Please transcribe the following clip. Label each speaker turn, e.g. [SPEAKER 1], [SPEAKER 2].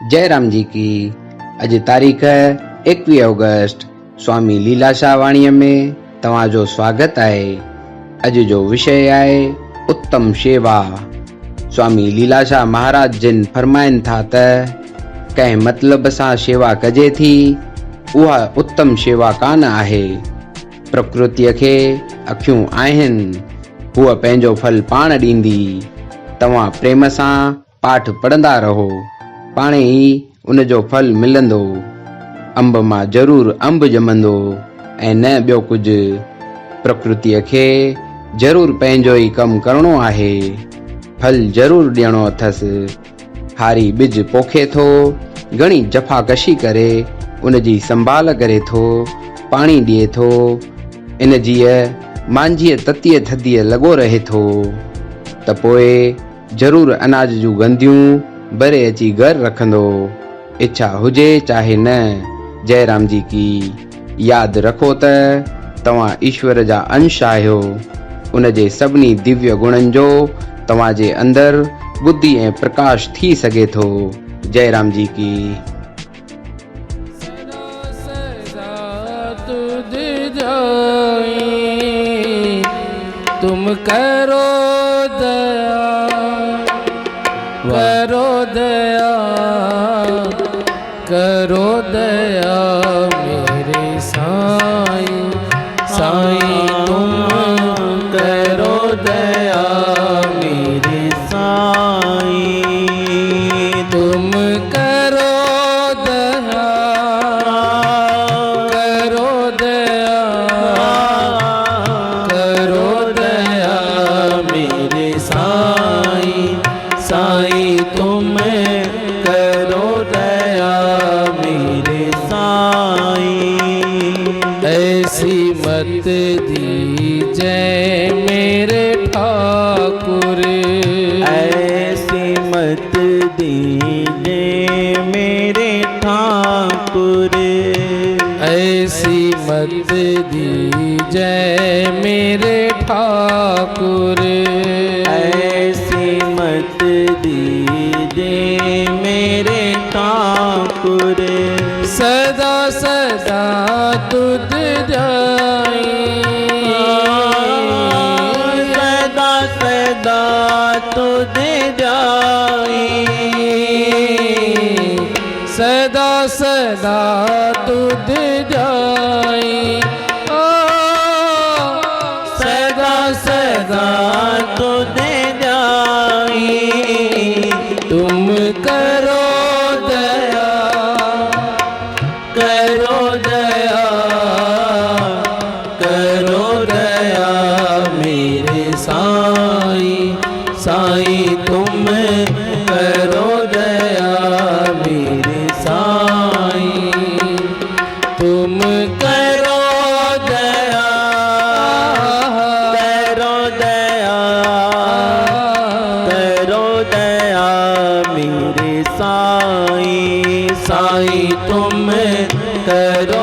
[SPEAKER 1] जय राम जी की। अज तारीख़ 21 ऑगस्ट स्वामी लीलाशाह वाणीअ में तव्हांजो स्वागत आहे। अज जो विषय आहे उत्तम शेवा। स्वामी लीलाशाह महाराज जिन फरमाइनि था त कंहिं मतलब सां शेवा कजे थी उहा उत्तम शेवा कान आहे। प्रकृतिअ खे अखियूं आहिनि, हूअ पंहिंजो फल पाण ॾींदी। तव्हां प्रेम सां पाठ पढ़ंदा रहो, पाणे ई उन जो फल मिलंदो। अंब मां ज़रूर अंब ॼमंदो ऐं न ॿियो कुझु। प्रकृतिअ खे ज़रूर पंहिंजो ई कमु करिणो आहे, फल ज़रूर ॾियणो अथसि। हारी ॿिज पोखे थो, घणी जफ़ाकशी करे उन जी संभाल करे थो, पाणी ॾिए थो। इन जीअ मांझीअ ततीअ थधीअ लॻो रहे थो त पोइ ज़रूर अनाज जूं गंदियूं भरे अची घर रखंदो, इच्छा हुजे चाहे न। जय राम जी की। यादि रखो त तव्हां ईश्वर जा अंश आहियो। उन जे सभिनी दिव्य गुणनि जो तव्हां जे अंदरि बुद्धि ऐं प्रकाश थी सघे थो। जय राम जी की।
[SPEAKER 2] तुम करो दया, करो दया, करो दया मेरे साईं, साईं तुम करो दया मेरे साईं, तुम करो दया, करो दया, करो दया मेरे साईं, साईं तुम करो दया मेरे साईं। ऐसी मत दीजिए मेरे ठाकुर,
[SPEAKER 3] ऐसी मत दीजिए मेरे ठाकुर,
[SPEAKER 2] ऐसी मत दीजिए मेरे ठाकुर,
[SPEAKER 3] ऐसी मत दीजिए मेरे ठाकुर।
[SPEAKER 2] सदा सदा तुझ जाई,
[SPEAKER 3] सदा सदा तुझे जाई,
[SPEAKER 2] सदा सदा तुझ जाई, ओ
[SPEAKER 3] सदा सदा तुझे जाई।
[SPEAKER 2] तुम करो दया,
[SPEAKER 3] करो दया, करो दया मेरे साईं, साईं तुम करो दया मेरे साईं,
[SPEAKER 2] तुम
[SPEAKER 3] करो दया, करो दया, करो दया मेरे साईं, साईं तुम करो